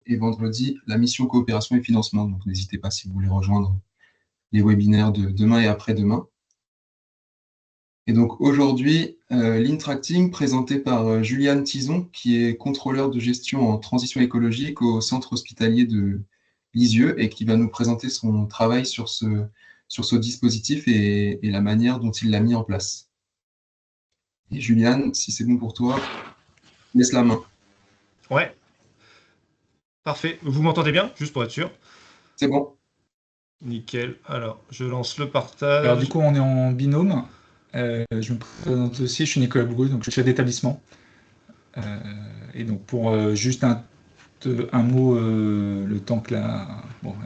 et vendredi, la mission coopération et financement. Donc, n'hésitez pas si vous voulez rejoindre les webinaires de demain et après-demain. Et donc, aujourd'hui, Lean Tracting, présenté par Juliane Tison, qui est contrôleur de gestion en transition écologique au centre hospitalier de Lisieux et qui va nous présenter son travail sur ce dispositif et la manière dont il l'a mis en place. Et Juliane, si c'est bon pour toi, laisse la main. Ouais, parfait. Vous m'entendez bien, juste pour être sûr? C'est bon. Nickel. Alors, je lance le Alors partage. du coup, on est en binôme. Je me présente aussi, je suis Nicolas Bourgoul, donc je suis chef d'établissement. Et donc pour juste un mot, le temps que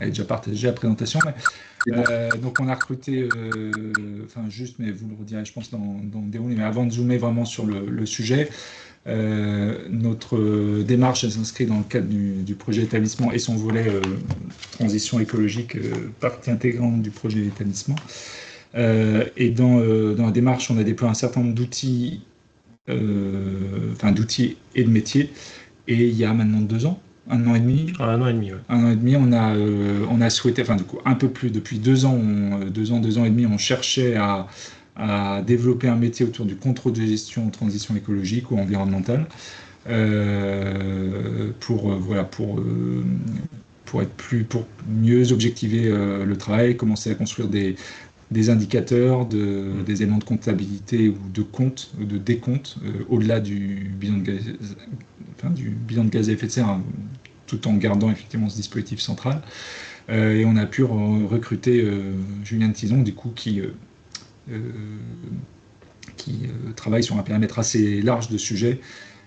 elle est déjà partagée la présentation. Donc on a recruté, enfin juste, mais vous le redirez, je pense, dans le déroulé. Mais avant de zoomer vraiment sur le sujet, notre démarche s'inscrit dans le cadre du projet établissement et son volet transition écologique, partie intégrante du projet d'établissement. Et dans la démarche, on a déployé un certain nombre d'outils, d'outils et de métiers. Et il y a maintenant 2 ans, 1 an et demi. 1 an et demi, ouais. 1 an et demi, on a souhaité, enfin du coup un peu plus, depuis 2 ans, 2 ans et demi, on cherchait à développer un métier autour du contrôle de gestion en transition écologique ou environnementale, pour mieux objectiver le travail, commencer à construire des indicateurs, des éléments de comptabilité ou de compte, de décompte, au-delà du bilan de gaz à effet de serre, hein, tout en gardant effectivement ce dispositif central. Et on a pu recruter Juliane Tison, du coup, qui travaille sur un périmètre assez large de sujets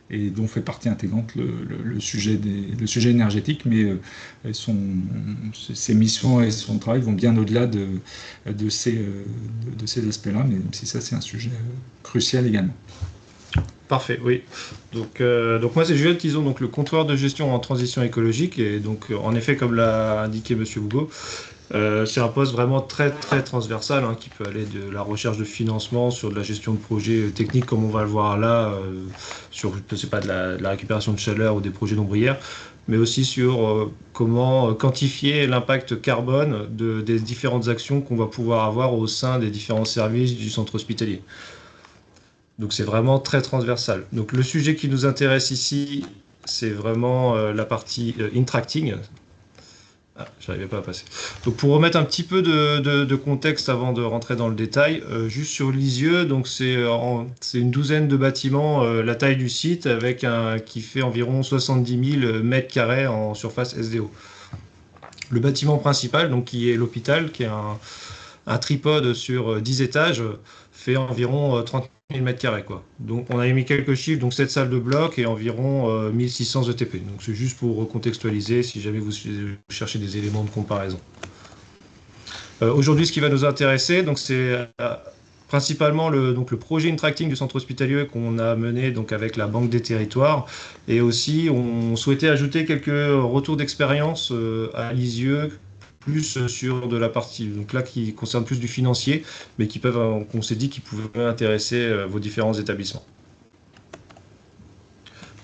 et dont fait partie intégrante le sujet énergétique, mais ses missions et son travail vont bien au-delà de ces aspects-là, mais même si ça c'est un sujet crucial également. Parfait, oui. Donc moi c'est Juliette Tison, donc le contrôleur de gestion en transition écologique, et donc en effet, comme l'a indiqué Monsieur Hugo, c'est un poste vraiment très très transversal, hein, qui peut aller de la recherche de financement sur de la gestion de projets techniques comme on va le voir là, sur, je sais pas, de la récupération de chaleur ou des projets d'ombrières, mais aussi sur comment quantifier l'impact carbone des différentes actions qu'on va pouvoir avoir au sein des différents services du centre hospitalier. Donc c'est vraiment très transversal. Donc le sujet qui nous intéresse ici, c'est vraiment la partie Intracting. Ah, j'arrivais pas à passer. Donc pour remettre un petit peu de contexte avant de rentrer dans le détail, juste sur Lisieux, donc c'est une douzaine de bâtiments, la taille du site, avec qui fait environ 70 000 mètres carrés en surface SDO. Le bâtiment principal, donc qui est l'hôpital, qui est un tripode sur 10 étages, fait environ 30 000 mètres carrés, quoi. Donc on a mis quelques chiffres, donc 7 salles de bloc et environ 1600 ETP. Donc c'est juste pour recontextualiser si jamais vous cherchez des éléments de comparaison. Aujourd'hui, ce qui va nous intéresser, donc c'est principalement le projet Intracting du centre hospitalier qu'on a mené donc avec la Banque des Territoires, et aussi on souhaitait ajouter quelques retours d'expérience à Lisieux, plus sur de la partie donc là qui concerne plus du financier, mais qu'on s'est dit qui pouvaient intéresser vos différents établissements.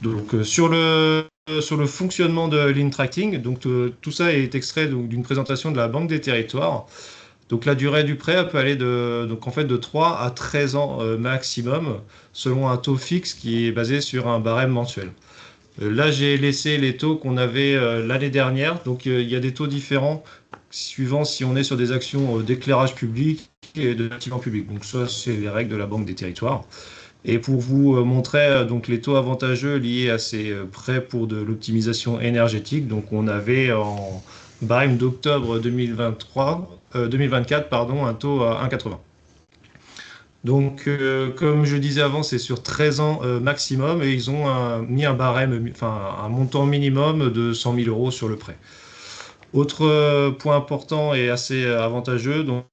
Donc sur le fonctionnement de l'Intracting, donc tout ça est extrait d'une présentation de la Banque des Territoires. Donc la durée du prêt peut aller de 3 à 13 ans maximum, selon un taux fixe qui est basé sur un barème mensuel. Là, j'ai laissé les taux qu'on avait l'année dernière. Donc il y a des taux différents suivant si on est sur des actions d'éclairage public et de bâtiment public. Donc ça, c'est les règles de la Banque des Territoires. Et pour vous montrer donc les taux avantageux liés à ces prêts pour de l'optimisation énergétique, donc on avait en barème d'octobre 2024, pardon, un taux à 1,80. Donc, comme je disais avant, c'est sur 13 ans maximum, et ils ont mis un barème, enfin un montant minimum de 100 000 euros sur le prêt. Autre point important et assez avantageux, donc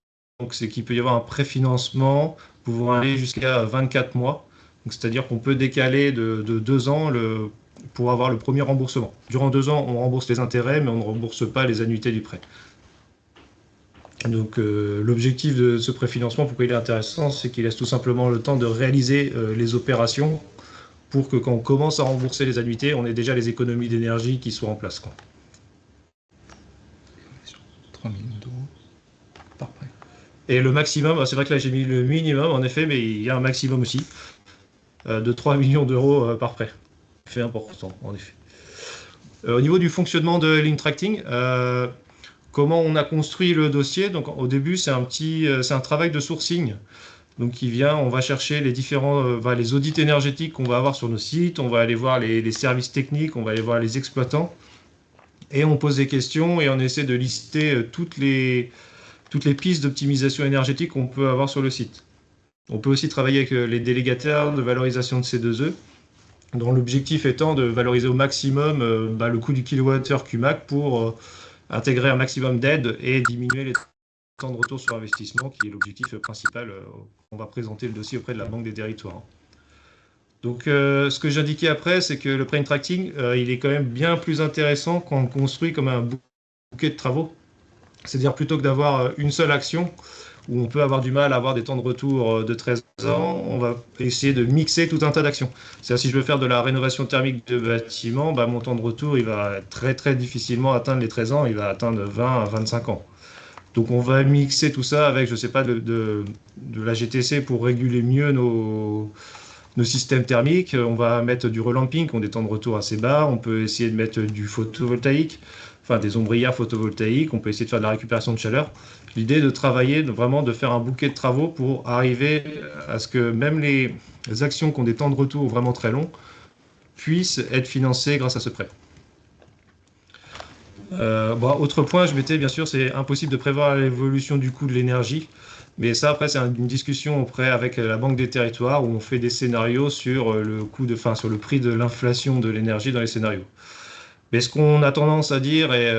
c'est qu'il peut y avoir un préfinancement pouvant aller jusqu'à 24 mois. C'est-à-dire qu'on peut décaler de 2 ans pour avoir le premier remboursement. Durant 2 ans, on rembourse les intérêts, mais on ne rembourse pas les annuités du prêt. Donc l'objectif de ce préfinancement, pourquoi il est intéressant, c'est qu'il laisse tout simplement le temps de réaliser les opérations pour que quand on commence à rembourser les annuités, on ait déjà les économies d'énergie qui soient en place, quoi. 3 millions d'euros par prêt. Et le maximum, c'est vrai que là j'ai mis le minimum en effet, mais il y a un maximum aussi de 3 millions d'euros par prêt. C'est important en effet. Au niveau du fonctionnement de l'Intracting, comment on a construit le dossier? Donc au début c'est un travail de sourcing. Donc on va chercher les différents, les audits énergétiques qu'on va avoir sur nos sites, on va aller voir les services techniques, on va aller voir les exploitants, et on pose des questions et on essaie de lister toutes les pistes d'optimisation énergétique qu'on peut avoir sur le site. On peut aussi travailler avec les délégataires de valorisation de C2E, dont l'objectif étant de valoriser au maximum le coût du kilowattheure QMAC pour intégrer un maximum d'aides et diminuer les temps de retour sur investissement, qui est l'objectif principal. On va présenter le dossier auprès de la Banque des Territoires. Donc, ce que j'indiquais après, c'est que le Pré-Tracting, il est quand même bien plus intéressant quand on construit comme un bouquet de travaux. C'est-à-dire, plutôt que d'avoir une seule action, où on peut avoir du mal à avoir des temps de retour de 13 ans, on va essayer de mixer tout un tas d'actions. C'est-à-dire, si je veux faire de la rénovation thermique de bâtiment, mon temps de retour, il va très très difficilement atteindre les 13 ans, il va atteindre 20 à 25 ans. Donc on va mixer tout ça avec, je ne sais pas, de la GTC pour réguler mieux nos systèmes thermiques. On va mettre du relamping, qui ont des temps de retour assez bas. On peut essayer de mettre du photovoltaïque, enfin des ombrières photovoltaïques. On peut essayer de faire de la récupération de chaleur. L'idée de travailler, vraiment de faire un bouquet de travaux pour arriver à ce que même les actions qui ont des temps de retour vraiment très longs puissent être financées grâce à ce prêt. Autre point, je mettais, bien sûr, c'est impossible de prévoir l'évolution du coût de l'énergie. Mais ça, après, c'est une discussion avec la Banque des Territoires où on fait des scénarios sur sur le prix de l'inflation de l'énergie dans les scénarios. Mais ce qu'on a tendance à dire et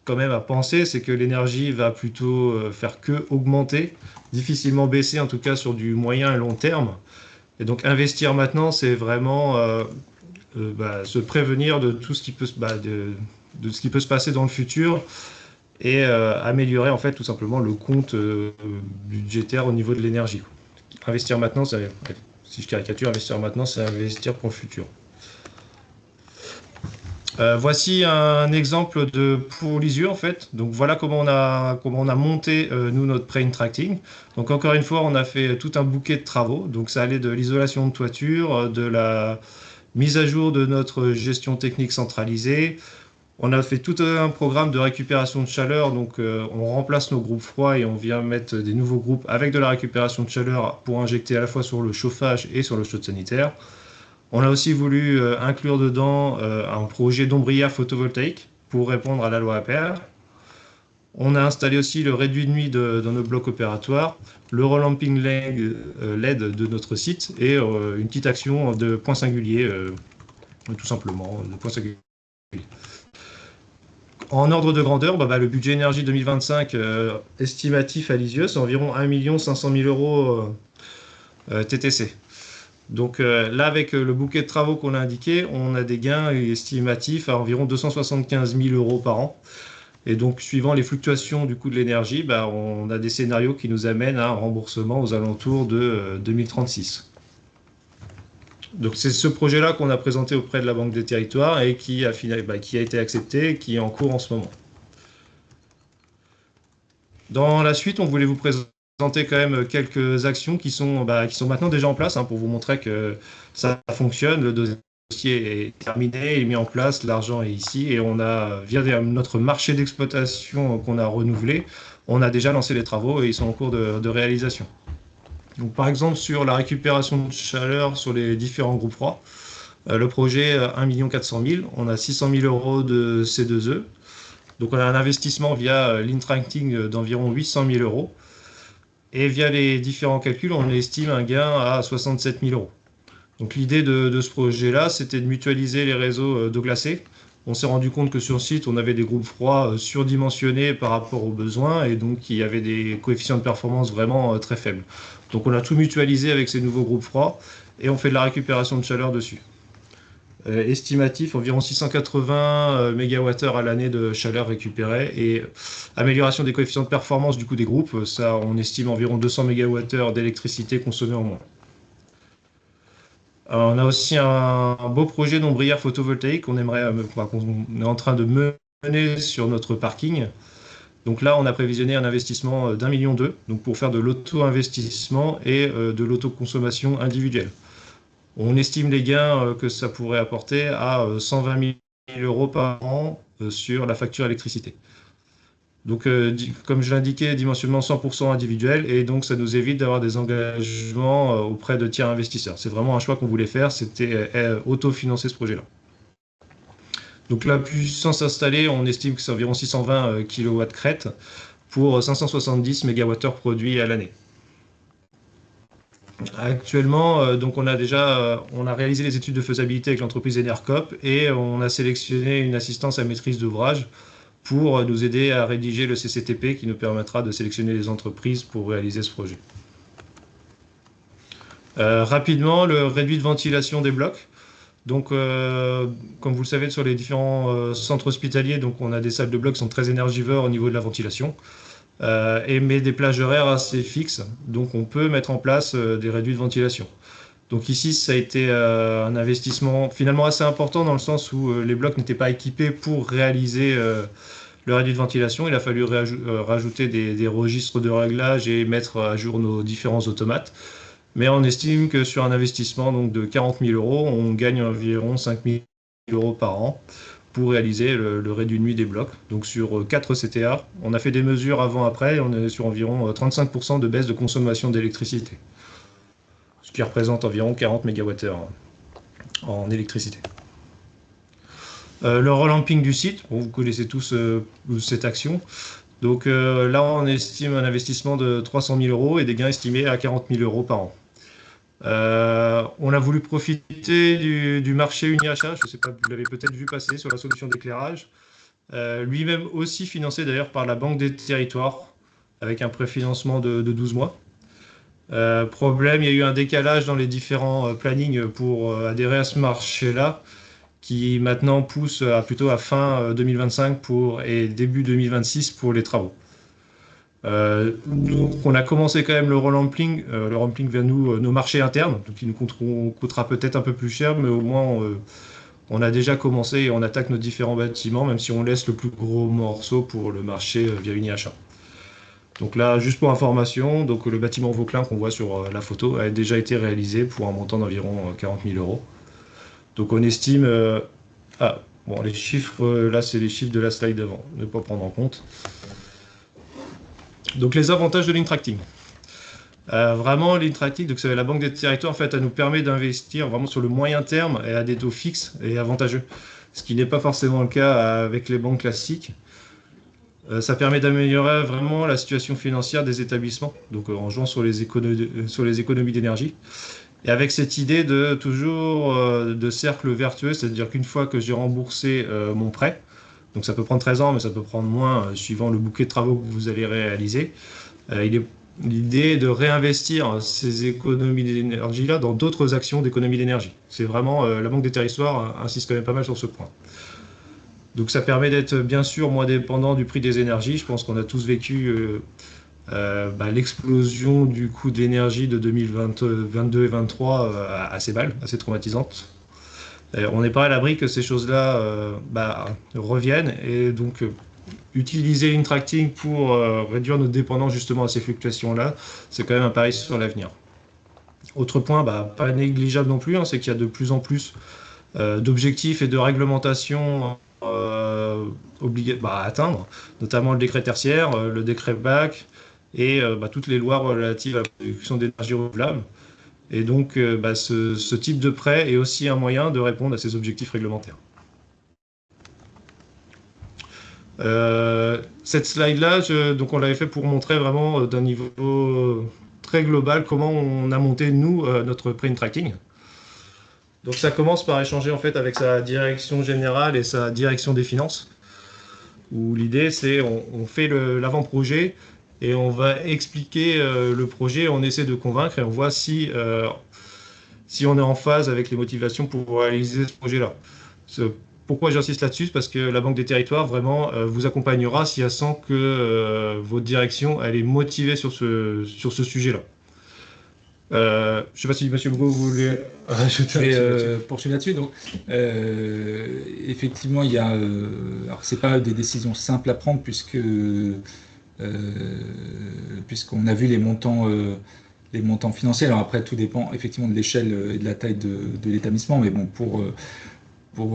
quand même à penser, c'est que l'énergie va plutôt faire que augmenter, difficilement baisser, en tout cas sur du moyen et long terme. Et donc, investir maintenant, c'est vraiment se prévenir de tout ce qui peut de ce qui peut se passer dans le futur et améliorer en fait tout simplement le compte budgétaire au niveau de l'énergie. Investir maintenant, si je caricature, investir maintenant, c'est investir pour le futur. Voici un exemple pour l'ISU en fait. Donc voilà comment on a monté nous notre Pré-Tracting. Donc encore une fois, on a fait tout un bouquet de travaux. Donc ça allait de l'isolation de toiture, de la mise à jour de notre gestion technique centralisée. On a fait tout un programme de récupération de chaleur, donc on remplace nos groupes froids et on vient mettre des nouveaux groupes avec de la récupération de chaleur pour injecter à la fois sur le chauffage et sur le chaude sanitaire. On a aussi voulu inclure dedans un projet d'ombrière photovoltaïque pour répondre à la loi APR. On a installé aussi le réduit de nuit dans nos blocs opératoires, le relamping LED de notre site et une petite action de point singulier, tout simplement, de point singulier. En ordre de grandeur, le budget énergie 2025 estimatif à l'ISIE, c'est environ 1 500 000 euros TTC. Donc là, avec le bouquet de travaux qu'on a indiqué, on a des gains estimatifs à environ 275 000 euros par an. Et donc, suivant les fluctuations du coût de l'énergie, on a des scénarios qui nous amènent à un remboursement aux alentours de 2036. Donc c'est ce projet-là qu'on a présenté auprès de la Banque des Territoires et qui a été accepté et qui est en cours en ce moment. Dans la suite, on voulait vous présenter quand même quelques actions qui sont maintenant déjà en place pour vous montrer que ça fonctionne, le dossier est terminé, il est mis en place, l'argent est ici et on a, via notre marché d'exploitation qu'on a renouvelé, on a déjà lancé les travaux et ils sont en cours de réalisation. Donc, par exemple, sur la récupération de chaleur sur les différents groupes froids, le projet 1 400 000, on a 600 000 euros de C2E. Donc, on a un investissement via l'Intracting d'environ 800 000 euros. Et via les différents calculs, on estime un gain à 67 000 euros. Donc, l'idée de ce projet-là, c'était de mutualiser les réseaux d'eau glacée. On s'est rendu compte que sur le site, on avait des groupes froids surdimensionnés par rapport aux besoins et donc il y avait des coefficients de performance vraiment très faibles. Donc on a tout mutualisé avec ces nouveaux groupes froids et on fait de la récupération de chaleur dessus. Estimatif, environ 680 MWh à l'année de chaleur récupérée et amélioration des coefficients de performance du coup des groupes, ça on estime environ 200 MWh d'électricité consommée en moins. On a aussi un beau projet d'ombrière photovoltaïque qu'on est en train de mener sur notre parking. Donc là, on a prévisionné un investissement d'1,2 million, donc pour faire de l'auto-investissement et de l'autoconsommation individuelle. On estime les gains que ça pourrait apporter à 120 000 € par an sur la facture électricité. Donc, comme je l'indiquais, dimensionnement 100% individuel, et donc ça nous évite d'avoir des engagements auprès de tiers investisseurs. C'est vraiment un choix qu'on voulait faire, c'était autofinancer ce projet-là. Donc la puissance installée, on estime que c'est environ 620 kW crête pour 570 MWh produits à l'année. Actuellement, donc on a réalisé les études de faisabilité avec l'entreprise Enercop et on a sélectionné une assistance à maîtrise d'ouvrage pour nous aider à rédiger le CCTP qui nous permettra de sélectionner les entreprises pour réaliser ce projet. Rapidement, le réduit de ventilation des blocs. Donc, comme vous le savez, sur les différents centres hospitaliers, donc on a des salles de blocs qui sont très énergivores au niveau de la ventilation. Mais des plages horaires assez fixes, donc on peut mettre en place des réduits de ventilation. Donc ici, ça a été un investissement finalement assez important dans le sens où les blocs n'étaient pas équipés pour réaliser le réduit de ventilation. Il a fallu rajouter des registres de réglage et mettre à jour nos différents automates. Mais on estime que sur un investissement donc, de 40 000 €, on gagne environ 5 000 € par an pour réaliser le réduit de nuit des blocs. Donc sur 4 CTA, on a fait des mesures avant-après et on est sur environ 35% de baisse de consommation d'électricité, ce qui représente environ 40 MWh en électricité. Le relamping du site, bon, vous connaissez tous cette action. Donc là, on estime un investissement de 300 000 € et des gains estimés à 40 000 € par an. On a voulu profiter du marché Uniachat, je ne sais pas, vous l'avez peut-être vu passer sur la solution d'éclairage, lui-même aussi financé d'ailleurs par la Banque des Territoires, avec un préfinancement de 12 mois. Problème, il y a eu un décalage dans les différents plannings pour adhérer à ce marché-là, qui maintenant pousse plutôt à fin 2025 et début 2026 pour les travaux. Donc on a commencé quand même le relamping vers nos marchés internes, donc il nous coûtera peut-être un peu plus cher, mais au moins on a déjà commencé et on attaque nos différents bâtiments, même si on laisse le plus gros morceau pour le marché via Uniachat. Donc là, juste pour information, donc le bâtiment Vauclin qu'on voit sur la photo a déjà été réalisé pour un montant d'environ 40 000 €. Donc on estime... bon, les chiffres, là c'est les chiffres de la slide d'avant, ne pas prendre en compte. Donc les avantages de l'Intracting. Vraiment, l'Intracting, donc c'est la Banque des Territoires, en fait, elle nous permet d'investir vraiment sur le moyen terme et à des taux fixes et avantageux, ce qui n'est pas forcément le cas avec les banques classiques. Ça permet d'améliorer vraiment la situation financière des établissements, donc en jouant sur les économies d'énergie. Et avec cette idée de toujours de cercle vertueux, c'est-à-dire qu'une fois que j'ai remboursé mon prêt, donc ça peut prendre 13 ans, mais ça peut prendre moins suivant le bouquet de travaux que vous allez réaliser, l'idée est de réinvestir ces économies d'énergie-là dans d'autres actions d'économie d'énergie. C'est vraiment, la Banque des Territoires insiste quand même pas mal sur ce point. Donc ça permet d'être bien sûr moins dépendant du prix des énergies. Je pense qu'on a tous vécu l'explosion du coût de l'énergie de 2022 et 2023 assez mal, assez traumatisante. On n'est pas à l'abri que ces choses-là reviennent et donc utiliser l'Intracting pour réduire notre dépendance justement à ces fluctuations-là, c'est quand même un pari sur l'avenir. Autre point, pas négligeable non plus, c'est qu'il y a de plus en plus d'objectifs et de réglementations à atteindre, notamment le décret tertiaire, le décret BAC et toutes les lois relatives à la production d'énergie renouvelable. Et donc, ce type de prêt est aussi un moyen de répondre à ces objectifs réglementaires. Cette slide-là, on l'avait fait pour montrer vraiment d'un niveau très global comment on a monté, nous, notre pré-Intracting. Donc ça commence par échanger en fait avec sa direction générale et sa direction des finances, où l'idée c'est on fait l'avant-projet et on va expliquer le projet, on essaie de convaincre et on voit si on est en phase avec les motivations pour réaliser ce projet-là. Pourquoi j'insiste là-dessus? Parce que la Banque des Territoires vraiment vous accompagnera si elle sent que votre direction elle est motivée sur ce sujet-là. Je ne sais pas si M. Hugo voulait rajouter un petit Je là-dessus. vais poursuivre là-dessus. Donc, effectivement, il y a. Alors, c'est pas des décisions simples à prendre puisqu'on a vu les montants financiers. Alors après, tout dépend effectivement de l'échelle et de la taille de l'établissement. Mais bon, pour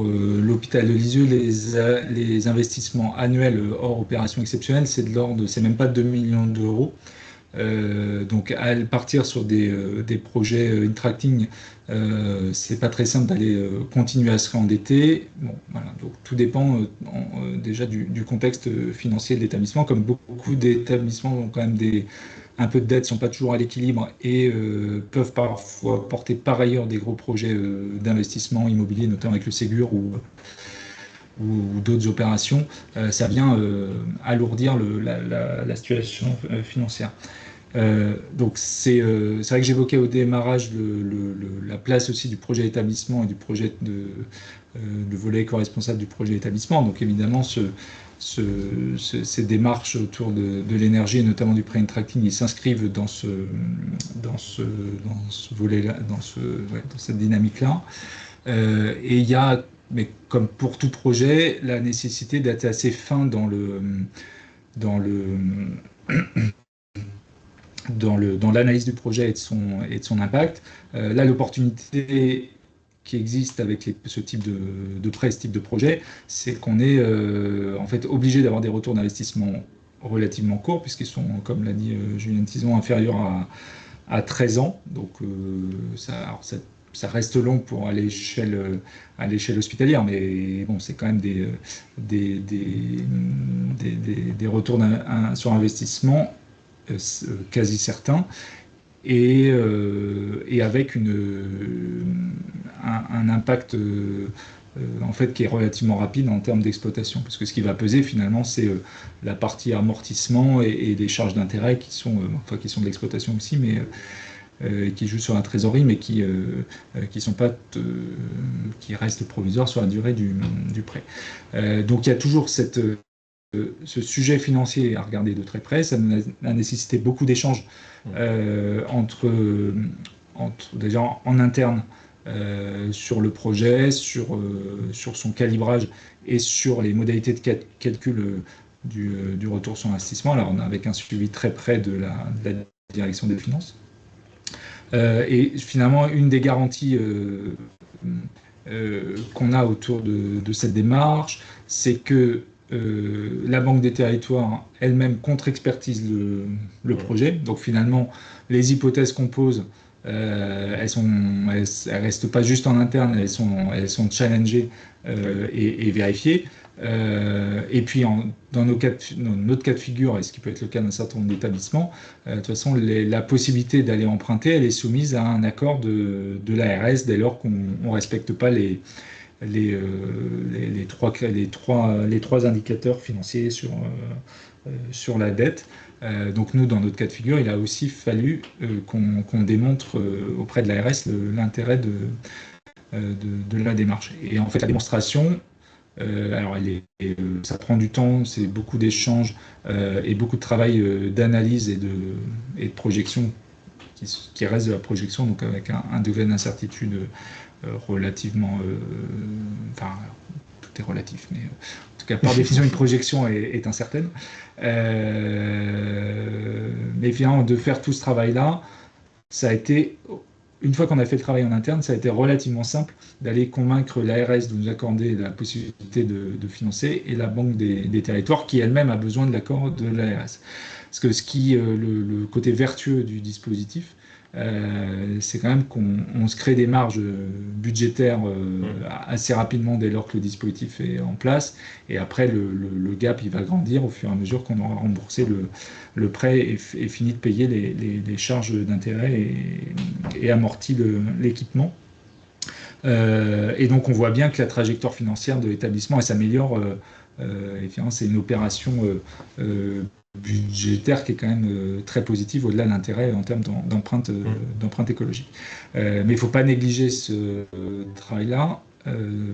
l'hôpital de Lisieux, les investissements annuels hors opération exceptionnelle, c'est de l'ordre, c'est même pas 2 millions d'euros. Donc à partir sur des projets Intracting, c'est pas très simple d'aller continuer à se réendetter. Bon, voilà. Donc tout dépend déjà du contexte financier de l'établissement. Comme beaucoup d'établissements ont quand même un peu de dette, sont pas toujours à l'équilibre et peuvent parfois porter par ailleurs des gros projets d'investissement immobilier, notamment avec le Ségur ou d'autres opérations. Ça vient alourdir la situation financière. Donc c'est vrai que j'évoquais au démarrage la place aussi du projet établissement et du projet le volet éco-responsable du projet établissement. Donc évidemment, ces démarches autour de l'énergie et notamment du prêt tracking, ils s'inscrivent dans ce volet-là, dans cette dynamique-là. Et il y a, mais comme pour tout projet, la nécessité d'être assez fin dans l'analyse du projet et de son impact. Là, l'opportunité qui existe avec ce type de prêt, ce type de projet, c'est qu'on est en fait obligé d'avoir des retours d'investissement relativement courts, puisqu'ils sont, comme l'a dit Julien Tison, inférieurs à 13 ans. Donc ça reste long pour à l'échelle hospitalière, mais bon, c'est quand même des retours sur investissement quasi certain, et avec un impact en fait qui est relativement rapide en termes d'exploitation, parce que ce qui va peser finalement, c'est la partie amortissement et des charges d'intérêt qui sont de l'exploitation aussi, mais qui jouent sur la trésorerie, mais qui sont pas qui restent provisoires sur la durée du prêt. Donc il y a toujours ce sujet financier à regarder de très près. Ça a nécessité beaucoup d'échanges déjà en interne sur le projet, sur son calibrage et sur les modalités de calcul du retour sur investissement. Alors on a avec un suivi très près de la direction des finances. Et finalement, une des garanties qu'on a autour de cette démarche, c'est que la Banque des Territoires elle-même contre-expertise le projet. Donc finalement, les hypothèses qu'on pose, elles restent pas juste en interne, elles sont challengées et vérifiées. Et puis dans notre cas de figure, et ce qui peut être le cas d'un certain nombre d'établissements, de toute façon, la possibilité d'aller emprunter, elle est soumise à un accord de l'ARS dès lors qu'on ne respecte pas les trois indicateurs financiers sur la dette. Donc nous, dans notre cas de figure, il a aussi fallu qu'on démontre auprès de l'ARS l'intérêt de la démarche. Et en fait, la démonstration, alors ça prend du temps, c'est beaucoup d'échanges et beaucoup de travail d'analyse et de projection qui reste de la projection, donc avec un degré d'incertitude relativement... enfin, tout est relatif, mais en tout cas, par définition, une projection est incertaine. Mais finalement, de faire tout ce travail-là, ça a été... Une fois qu'on a fait le travail en interne, ça a été relativement simple d'aller convaincre l'ARS de nous accorder la possibilité de financer et la Banque des Territoires qui elle-même a besoin de l'accord de l'ARS. Parce que le côté vertueux du dispositif, c'est quand même qu'on se crée des marges budgétaires assez rapidement dès lors que le dispositif est en place. Et après, le gap, il va grandir au fur et à mesure qu'on aura remboursé le prêt et fini de payer les charges d'intérêt et amorti l'équipement. Et donc, on voit bien que la trajectoire financière de l'établissement, elle s'améliore. Et finalement, c'est une opération budgétaire qui est quand même très positive au-delà de l'intérêt en termes d'empreinte écologique. Mais il ne faut pas négliger ce travail-là,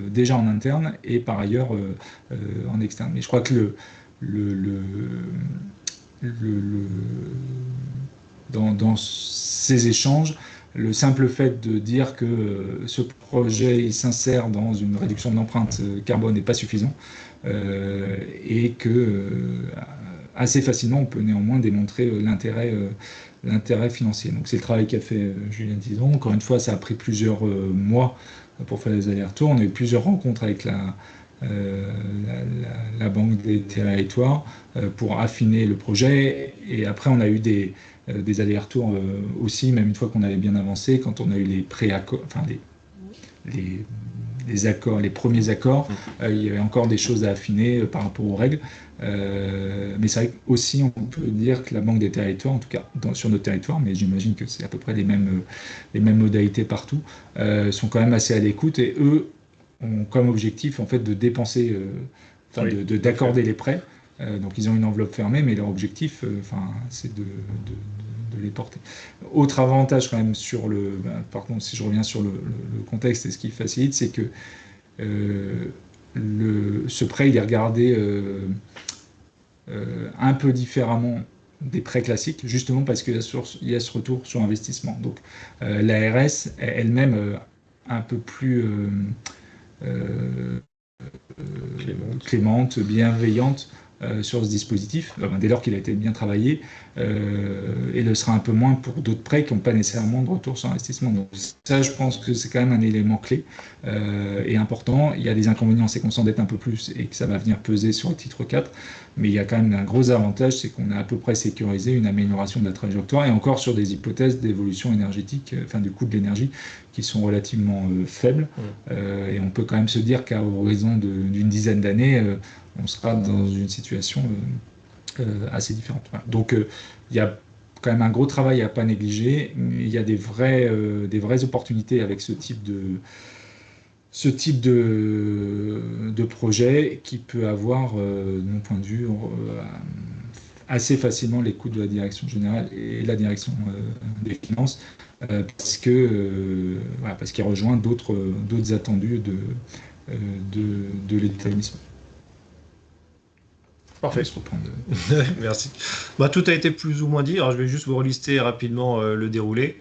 déjà en interne et par ailleurs en externe. Mais je crois que dans ces échanges, le simple fait de dire que ce projet s'insère dans une réduction de l'empreinte carbone n'est pas suffisant et que assez facilement on peut néanmoins démontrer l'intérêt financier. Donc c'est le travail qu'a fait Julien Tison. Encore une fois, ça a pris plusieurs mois pour faire les allers-retours. On a eu plusieurs rencontres avec la Banque des territoires pour affiner le projet. Et après, on a eu des allers-retours aussi, même une fois qu'on avait bien avancé, quand on a eu les pré-accords, enfin les accords, les premiers accords, il y avait encore des choses à affiner par rapport aux règles. Mais c'est vrai qu'aussi, on peut dire que la Banque des territoires, en tout cas sur notre territoire, mais j'imagine que c'est à peu près les mêmes modalités partout, sont quand même assez à l'écoute et eux ont comme objectif en fait de dépenser, d'accorder les prêts. Donc ils ont une enveloppe fermée, mais leur objectif, c'est de les porter. Autre avantage quand même sur par contre, si je reviens sur le contexte et ce qui facilite, c'est que ce prêt il est regardé un peu différemment des prêts classiques, justement parce qu'il y a ce retour sur investissement. Donc l'ARS elle-même un peu plus clémente, bienveillante sur ce dispositif, dès lors qu'il a été bien travaillé, et le sera un peu moins pour d'autres prêts qui n'ont pas nécessairement de retour sur investissement. Donc ça, je pense que c'est quand même un élément clé et important. Il y a des inconvénients, c'est qu'on s'endette un peu plus et que ça va venir peser sur le titre 4, mais il y a quand même un gros avantage, c'est qu'on a à peu près sécurisé une amélioration de la trajectoire, et encore sur des hypothèses d'évolution énergétique, du coût de l'énergie, qui sont relativement faibles. Et on peut quand même se dire qu'à horizon d'une dizaine d'années, on sera dans une situation assez différente. Voilà. Donc il y a quand même un gros travail à ne pas négliger, mais il y a des vraies opportunités avec ce type de projet qui peut avoir, de mon point de vue, assez facilement l'écoute de la direction générale et la direction des finances, parce qu'il rejoint d'autres attendus de l'établissement. Parfait. Merci. Tout a été plus ou moins dit. Alors, je vais juste vous relister rapidement le déroulé.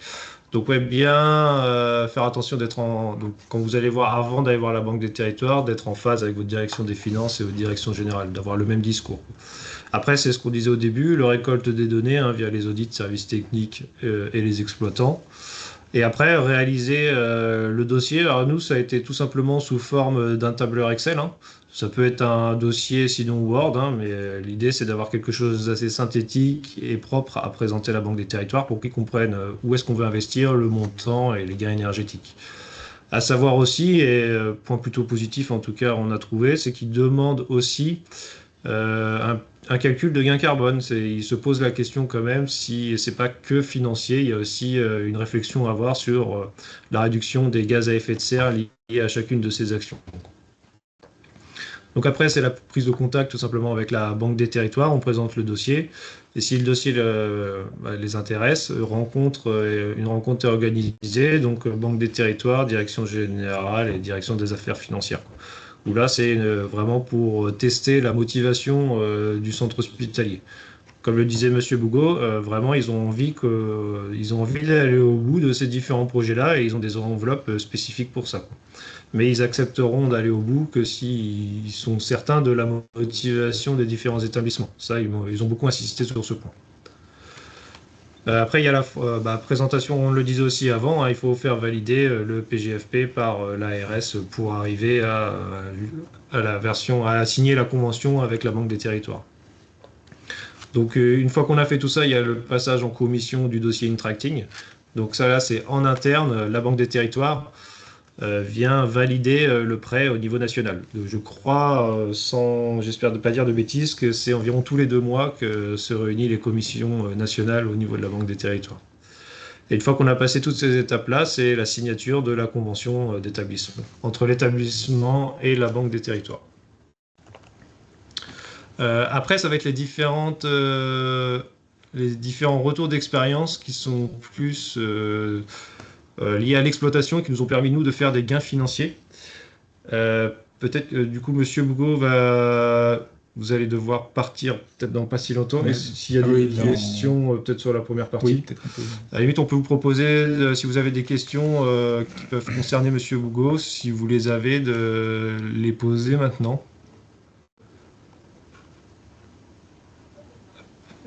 Donc, bien faire attention d'être donc, quand vous allez voir, avant d'aller voir la Banque des territoires, d'être en phase avec votre direction des finances et votre direction générale, d'avoir le même discours. Après, c'est ce qu'on disait au début, le récolte des données via les audits, services techniques et les exploitants. Et après, réaliser le dossier. Alors nous, ça a été tout simplement sous forme d'un tableur Excel. Ça peut être un dossier, sinon Word, mais l'idée, c'est d'avoir quelque chose d'assez synthétique et propre à présenter à la Banque des territoires pour qu'ils comprennent où est-ce qu'on veut investir, le montant et les gains énergétiques. À savoir aussi, et point plutôt positif en tout cas, on a trouvé, c'est qu'ils demandent aussi un calcul de gain carbone. Il se pose la question quand même si c'est pas que financier, il y a aussi une réflexion à avoir sur la réduction des gaz à effet de serre liés à chacune de ces actions. Donc après, c'est la prise de contact tout simplement avec la Banque des territoires, on présente le dossier, et si le dossier les intéresse, une rencontre est organisée, donc Banque des territoires, Direction générale et Direction des affaires financières. Où là, c'est vraiment pour tester la motivation du centre hospitalier. Comme le disait M. Bougot, vraiment, ils ont envie d'aller au bout de ces différents projets-là et ils ont des enveloppes spécifiques pour ça. Mais ils accepteront d'aller au bout que s'ils sont certains de la motivation des différents établissements. Ça, ils ont beaucoup insisté sur ce point. Après, il y a la présentation, on le disait aussi avant, il faut faire valider le PGFP par l'ARS pour arriver à la version, à signer la convention avec la Banque des territoires. Donc, une fois qu'on a fait tout ça, il y a le passage en commission du dossier Intracting. Donc ça, là, c'est en interne, la Banque des territoires vient valider le prêt au niveau national. Donc, je crois, j'espère ne pas dire de bêtises, que c'est environ tous les 2 mois que se réunissent les commissions nationales au niveau de la Banque des territoires. Et une fois qu'on a passé toutes ces étapes-là, c'est la signature de la convention d'établissement entre l'établissement et la Banque des territoires. Après, ça va être les différents retours d'expérience qui sont plus liés à l'exploitation et qui nous ont permis, nous, de faire des gains financiers. Peut-être que du coup, M. Bougot va vous allez devoir partir peut-être dans pas si longtemps. Ouais. Et s'il y a Ah des oui, questions, peut-être sur la première partie. Oui, peut-être un peu. À la limite, on peut vous proposer, si vous avez des questions qui peuvent concerner Monsieur Hugo, si vous les avez, de les poser maintenant.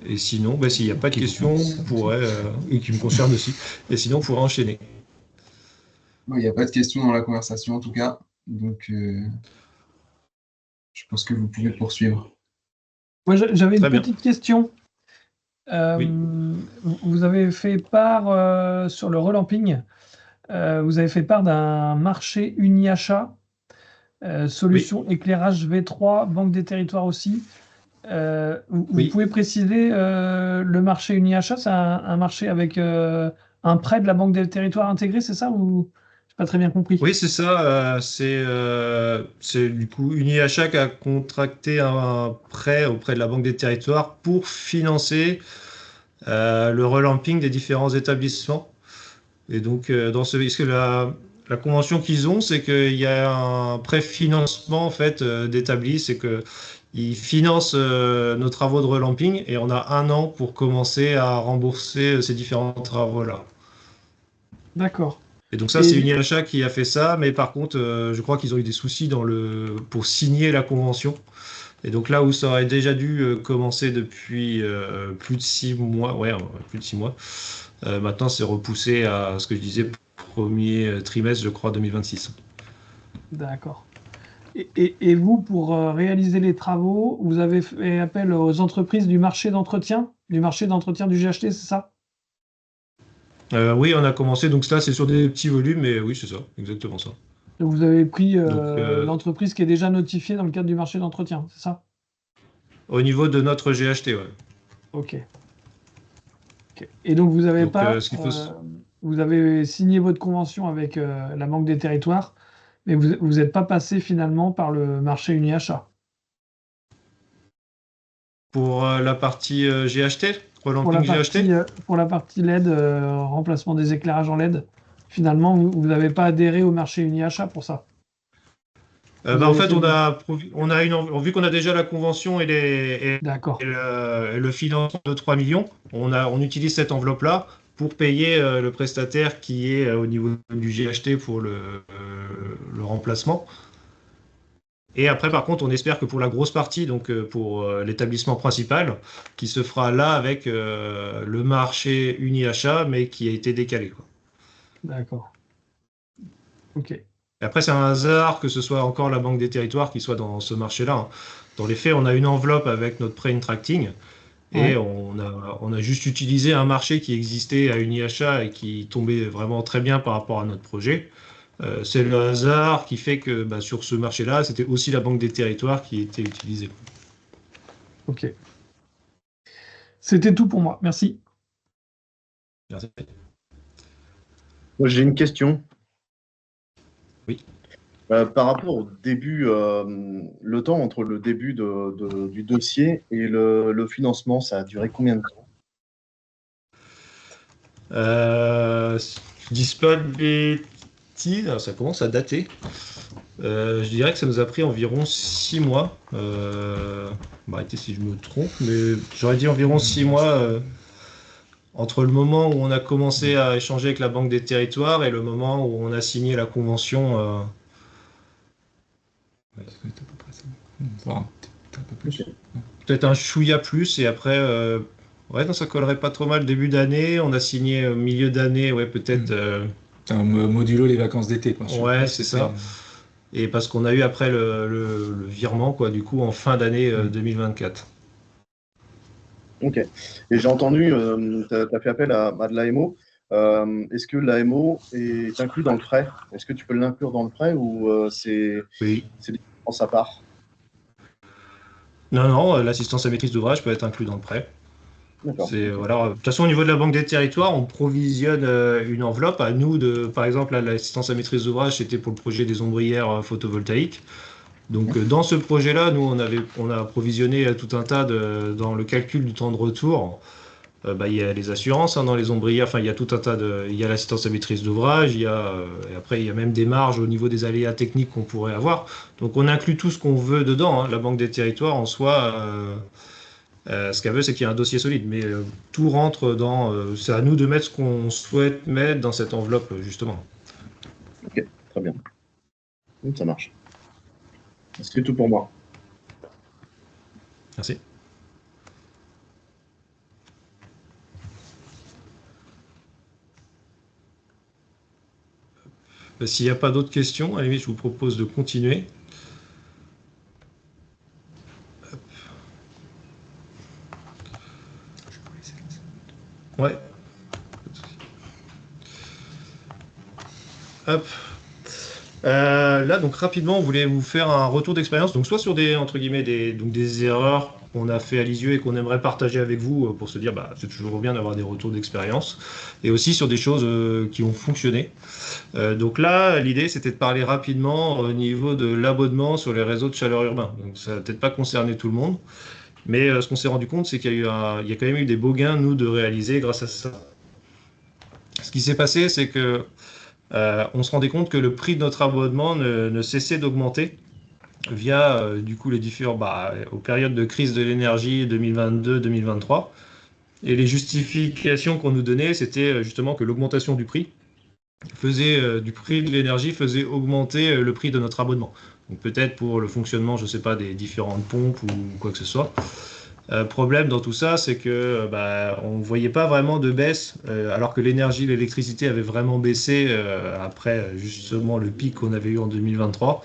Et sinon, bah, s'il n'y a pas de Qui vous questions, concerne on pourrait, et qui me concernent aussi, et sinon, on pourrait enchaîner. Il n'y a pas de questions dans la conversation en tout cas, donc je pense que vous pouvez poursuivre. Moi, j'avais une Très bien. petite question. Oui. Vous avez fait part sur le relamping, vous avez fait part d'un marché uni-achat, solution éclairage V3, Banque des Territoires aussi. Vous Oui. pouvez préciser le marché uni-achat, c'est un marché avec un prêt de la Banque des Territoires intégré, c'est ça ou j'ai pas très bien compris? Oui, c'est ça. C'est du coup UniAchat qui a contracté un prêt auprès de la Banque des Territoires pour financer le relamping des différents établissements. Et donc, parce que la convention qu'ils ont, c'est qu'il y a un préfinancement en fait d'établis, c'est que ils financent nos travaux de relamping et on a 1 an pour commencer à rembourser ces différents travaux-là. D'accord. Et donc ça, Et- c'est UniAchat qui a fait ça, mais par contre, je crois qu'ils ont eu des soucis pour signer la convention. Et donc là où ça aurait déjà dû commencer depuis plus de 6 mois, plus de 6 mois, maintenant c'est repoussé à ce que je disais, premier trimestre, je crois, 2026. D'accord. Et vous, pour réaliser les travaux, vous avez fait appel aux entreprises du marché d'entretien du GHT, c'est ça? Oui, on a commencé, donc là c'est sur des petits volumes, mais oui, c'est ça, exactement ça. Donc vous avez pris Donc l'entreprise qui est déjà notifiée dans le cadre du marché d'entretien, c'est ça? au niveau de notre GHT, ouais. Ok. Ok. Et donc vous avez Donc pas, ce qu'il faut... vous avez signé votre convention avec la Banque des Territoires, mais vous n'êtes pas passé finalement par le marché uni-achat. Pour la partie GHT, Pour la relamping partie, GHT, pour la partie LED, remplacement des éclairages en LED, finalement, vous n'avez pas adhéré au marché uni-achat pour ça. Vous en avez fait, fait vu qu'on a déjà la convention D'accord, et le financement de 3 millions, on utilise cette enveloppe-là pour payer le prestataire qui est au niveau du GHT pour le remplacement. Et après, par contre, on espère que pour la grosse partie, donc pour l'établissement principal, qui se fera là avec le marché uni-achat, mais qui a été décalé, quoi. d'accord. Ok, Et après, c'est un hasard que ce soit encore la Banque des Territoires qui soit dans ce marché-là, hein. Dans les faits, on a une enveloppe avec notre prêt tracting et ouais, on a juste utilisé un marché qui existait à Uniachat et qui tombait vraiment très bien par rapport à notre projet. C'est le hasard qui fait que bah, sur ce marché-là, c'était aussi la Banque des Territoires qui était utilisée. ok. C'était tout pour moi. Merci. Merci. Moi, j'ai une question. Oui. Par rapport au début, le temps entre le début du dossier et le financement, ça a duré combien de temps? Je dis pas de bêtises, ça commence à dater. Je dirais que ça nous a pris environ 6 mois. Arrêtez si je me trompe, mais j'aurais dit environ 6 mois entre le moment où on a commencé à échanger avec la Banque des Territoires et le moment où on a signé la convention. Ouais, ça doit être à peu près ça. Voire peut-être un peu plus. Peut-être un chouïa plus, et après, ouais, non, ça collerait pas trop mal. Début d'année, on a signé au milieu d'année, ouais, peut-être. Modulo les vacances d'été, quoi. Ouais, c'est ça. Et parce qu'on a eu après le virement, quoi, du coup, en fin d'année 2024. Ok. Et j'ai entendu, tu as fait appel à de l'AMO. Est-ce que l'AMO est inclus dans le prêt? Est-ce que tu peux l'inclure dans le prêt ou c'est Oui. des dépenses à part? Non, non, l'assistance à maîtrise d'ouvrage peut être inclus dans le prêt. D'accord. Voilà. De toute façon, au niveau de la Banque des Territoires, on provisionne une enveloppe. À nous, par exemple, l'assistance à maîtrise d'ouvrage, c'était pour le projet des ombrières photovoltaïques. Donc, dans ce projet-là, nous, on a provisionné tout un tas dans le calcul du temps de retour. il y a les assurances dans les ombrières, enfin il y a tout un tas de... Il y a l'assistance à maîtrise d'ouvrage, et après il y a même des marges au niveau des aléas techniques qu'on pourrait avoir. Donc on inclut tout ce qu'on veut dedans. La Banque des territoires en soi, ce qu'elle veut c'est qu'il y ait un dossier solide, mais tout rentre dans... c'est à nous de mettre ce qu'on souhaite mettre dans cette enveloppe justement. Ok, très bien. Ça marche. C'est tout pour moi. Merci. S'il n'y a pas d'autres questions, à la limite, je vous propose de continuer. Ouais. Hop. Là, donc rapidement, on voulait vous faire un retour d'expérience, donc soit sur des, entre guillemets, des erreurs qu'on a fait à Lisieux et qu'on aimerait partager avec vous pour se dire, c'est toujours bien d'avoir des retours d'expérience, et aussi sur des choses qui ont fonctionné. Donc là, l'idée, c'était de parler rapidement au niveau de l'abonnement sur les réseaux de chaleur urbains. Donc ça va peut-être pas concerner tout le monde, mais ce qu'on s'est rendu compte, c'est qu'il y a quand même eu des beaux gains, nous, de réaliser grâce à ça. Ce qui s'est passé, c'est que on se rendait compte que le prix de notre abonnement ne cessait d'augmenter via du coup les différents aux périodes de crise de l'énergie 2022-2023. Et les justifications qu'on nous donnait, c'était justement que l'augmentation du prix de l'énergie faisait augmenter le prix de notre abonnement. Donc peut-être pour le fonctionnement, je ne sais pas, des différentes pompes ou quoi que ce soit. Problème dans tout ça, c'est que on ne voyait pas vraiment de baisse, alors que l'énergie, l'électricité avait vraiment baissé après justement le pic qu'on avait eu en 2023.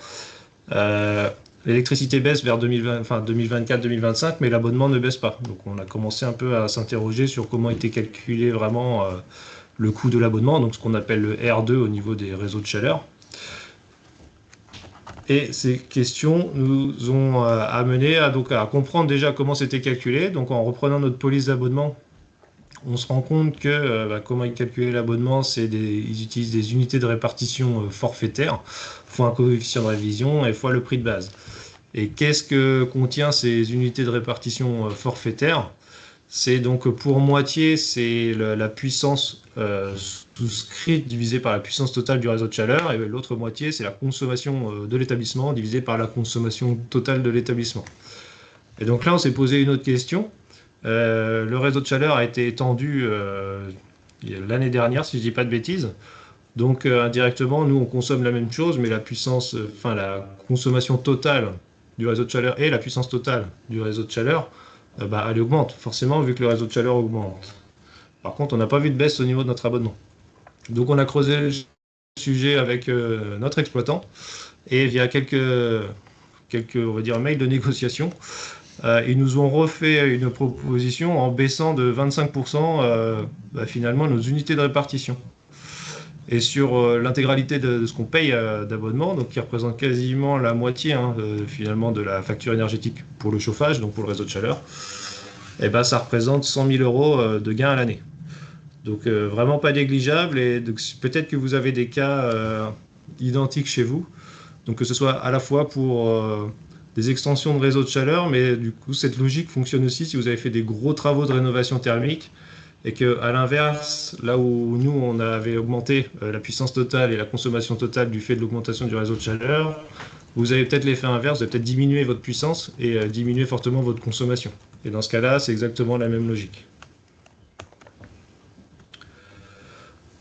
L'électricité baisse vers 2024-2025, mais l'abonnement ne baisse pas. Donc on a commencé un peu à s'interroger sur comment était calculé vraiment le coût de l'abonnement, donc ce qu'on appelle le R2 au niveau des réseaux de chaleur. Et ces questions nous ont amené à comprendre déjà comment c'était calculé. Donc en reprenant notre police d'abonnement, on se rend compte que comment ils calculaient l'abonnement, ils utilisent des unités de répartition forfaitaires, fois un coefficient de révision et fois le prix de base. Et qu'est-ce que contient ces unités de répartition forfaitaires? C'est donc pour moitié, c'est la puissance souscrite divisée par la puissance totale du réseau de chaleur, et l'autre moitié, c'est la consommation de l'établissement divisée par la consommation totale de l'établissement. Et donc là, on s'est posé une autre question. Le réseau de chaleur a été étendu l'année dernière, si je ne dis pas de bêtises. Donc indirectement, nous, on consomme la même chose, mais la consommation totale du réseau de chaleur et la puissance totale du réseau de chaleur, elle augmente, forcément, vu que le réseau de chaleur augmente. Par contre, on n'a pas vu de baisse au niveau de notre abonnement. Donc on a creusé le sujet avec notre exploitant, et via quelques on va dire, mails de négociation, ils nous ont refait une proposition en baissant de 25% finalement nos unités de répartition. Et sur l'intégralité de ce qu'on paye d'abonnement, donc qui représente quasiment la moitié finalement de la facture énergétique pour le chauffage, donc pour le réseau de chaleur, et ça représente 100 000 € de gain à l'année. Donc vraiment pas négligeable, et peut-être que vous avez des cas identiques chez vous, donc que ce soit à la fois pour des extensions de réseau de chaleur, mais du coup cette logique fonctionne aussi si vous avez fait des gros travaux de rénovation thermique, et qu'à l'inverse, là où nous on avait augmenté la puissance totale et la consommation totale du fait de l'augmentation du réseau de chaleur, vous avez peut-être l'effet inverse, vous avez peut-être diminué votre puissance et diminué fortement votre consommation. Et dans ce cas-là, c'est exactement la même logique.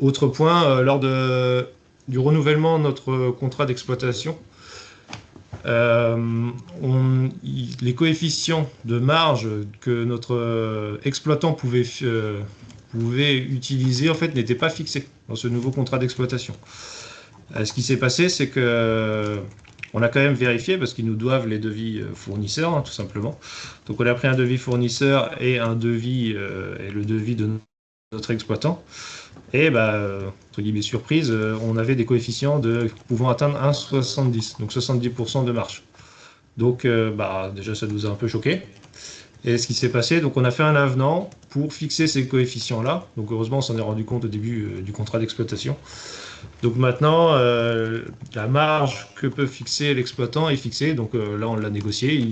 Autre point, lors du renouvellement de notre contrat d'exploitation, les coefficients de marge que notre exploitant pouvait utiliser en fait n'étaient pas fixés dans ce nouveau contrat d'exploitation. Ce qui s'est passé, c'est que on a quand même vérifié, parce qu'ils nous doivent les devis fournisseurs, tout simplement. Donc on a pris un devis fournisseur et le devis de notre exploitant. Et entre guillemets surprise, on avait des coefficients pouvant atteindre 1,70, donc 70% de marge. Donc déjà ça nous a un peu choqué. Et ce qui s'est passé, donc on a fait un avenant pour fixer ces coefficients-là. Donc heureusement, on s'en est rendu compte au début du contrat d'exploitation. Donc maintenant, la marge que peut fixer l'exploitant est fixée. Donc là, on l'a négocié.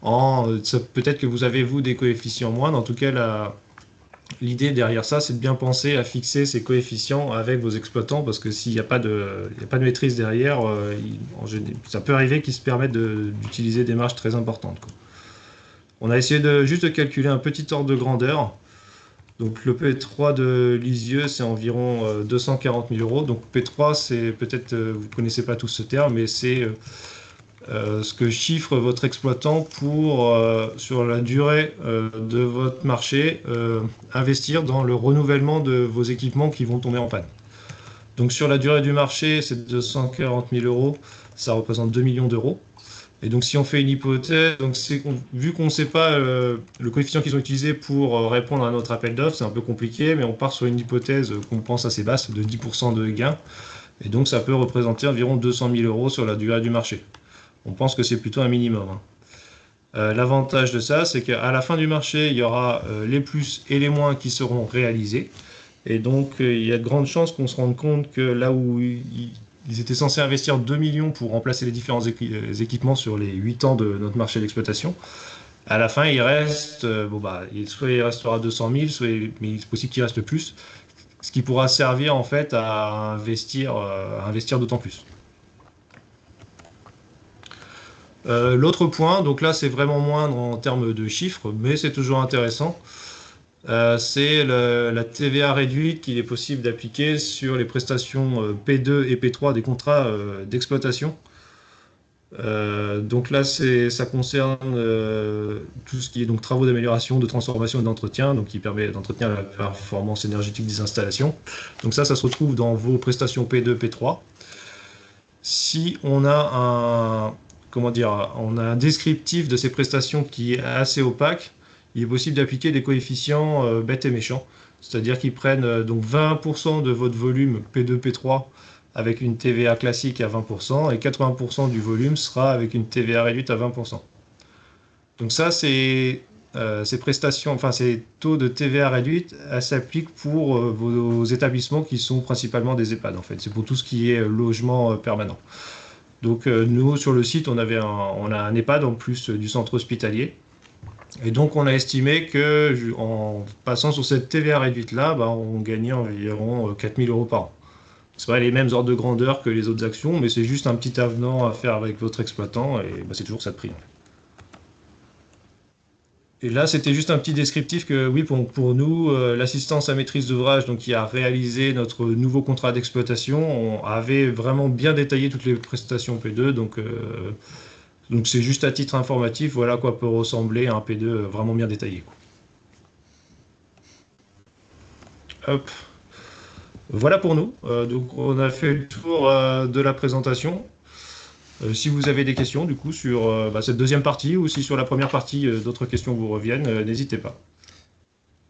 Peut-être que vous avez, vous, des coefficients moindres. En tout cas, l'idée derrière ça, c'est de bien penser à fixer ces coefficients avec vos exploitants, parce que s'il n'y a pas de maîtrise derrière, ça peut arriver qu'ils se permettent d'utiliser des marges très importantes, quoi. On a essayé juste de calculer un petit ordre de grandeur. Donc le P3 de Lisieux, c'est environ 240 000 euros. Donc P3, c'est peut-être, vous ne connaissez pas tous ce terme, mais c'est ce que chiffre votre exploitant pour, sur la durée de votre marché, investir dans le renouvellement de vos équipements qui vont tomber en panne. Donc sur la durée du marché, c'est 240 000 euros, ça représente 2 millions d'euros. Et donc si on fait une hypothèse, donc vu qu'on ne sait pas le coefficient qu'ils ont utilisé pour répondre à notre appel d'offres, c'est un peu compliqué, mais on part sur une hypothèse qu'on pense assez basse, de 10% de gain. Et donc ça peut représenter environ 200 000 euros sur la durée du marché. On pense que c'est plutôt un minimum, hein. L'avantage de ça, c'est qu'à la fin du marché, il y aura les plus et les moins qui seront réalisés. Et donc, il y a de grandes chances qu'on se rende compte que là où ils étaient censés investir 2 millions pour remplacer les différents équipements sur les 8 ans de notre marché d'exploitation, à la fin, il reste, soit il restera 200 000, mais c'est possible qu'il reste plus, ce qui pourra servir en fait à investir d'autant plus. L'autre point, donc là c'est vraiment moindre en termes de chiffres, mais c'est toujours intéressant, c'est la TVA réduite qu'il est possible d'appliquer sur les prestations P2 et P3 des contrats d'exploitation. Donc là, ça concerne tout ce qui est donc travaux d'amélioration, de transformation et d'entretien, donc qui permet d'entretenir la performance énergétique des installations. Donc ça se retrouve dans vos prestations P2, P3. Si on a un descriptif de ces prestations qui est assez opaque, il est possible d'appliquer des coefficients bêtes et méchants, c'est-à-dire qu'ils prennent donc 20% de votre volume P2, P3 avec une TVA classique à 20% et 80% du volume sera avec une TVA réduite à 20%. Donc ça, ces prestations, enfin ces taux de TVA réduite, elles s'appliquent pour vos établissements qui sont principalement des EHPAD en fait. C'est pour tout ce qui est logement permanent. Donc nous, sur le site, on a un EHPAD en plus du centre hospitalier. Et donc on a estimé qu'en passant sur cette TVA réduite-là, on gagnait environ 4 000 euros par an. Ce pas les mêmes ordres de grandeur que les autres actions, mais c'est juste un petit avenant à faire avec votre exploitant, et c'est toujours ça de prix. Et là, c'était juste un petit descriptif que, oui, pour nous, l'assistance à maîtrise d'ouvrage, donc qui a réalisé notre nouveau contrat d'exploitation, on avait vraiment bien détaillé toutes les prestations P2, donc c'est juste à titre informatif, voilà à quoi peut ressembler un P2 vraiment bien détaillé, quoi. Hop. Voilà pour nous. Donc on a fait le tour de la présentation. Si vous avez des questions du coup sur cette deuxième partie ou si sur la première partie d'autres questions vous reviennent, n'hésitez pas.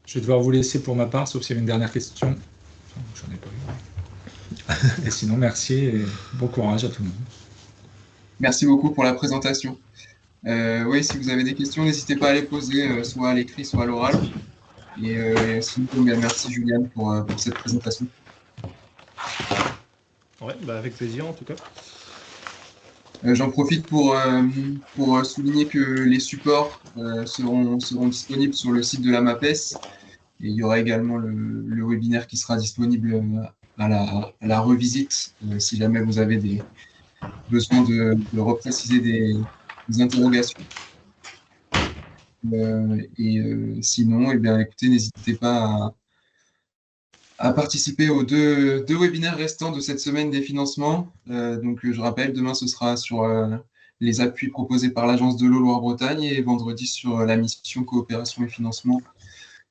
Je vais devoir vous laisser pour ma part, sauf s'il y avait une dernière question. J'en ai pas eu. Et sinon, merci et bon courage à tout le monde. Merci beaucoup pour la présentation. Oui, si vous avez des questions, n'hésitez pas à les poser, soit à l'écrit, soit à l'oral. Et sinon, merci Juliane pour cette présentation. Ouais, avec plaisir en tout cas. J'en profite pour souligner que les supports seront disponibles sur le site de la MAPES. Et il y aura également le webinaire qui sera disponible à la revisite si jamais vous avez besoin de repréciser des interrogations. Sinon, écoutez, n'hésitez pas à participer aux deux webinaires restants de cette semaine des financements. Donc, je rappelle, demain, ce sera sur les appuis proposés par l'Agence de l'eau Loire-Bretagne et vendredi sur la mission coopération et financement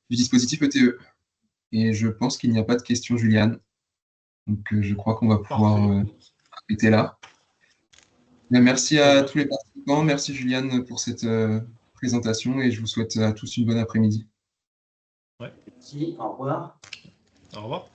du dispositif ETE. Et je pense qu'il n'y a pas de questions, Juliane. Donc, je crois qu'on va pouvoir arrêter là. Merci à tous les participants. Merci, Juliane, pour cette présentation et je vous souhaite à tous une bonne après-midi. Ouais. Merci, au revoir. Au revoir.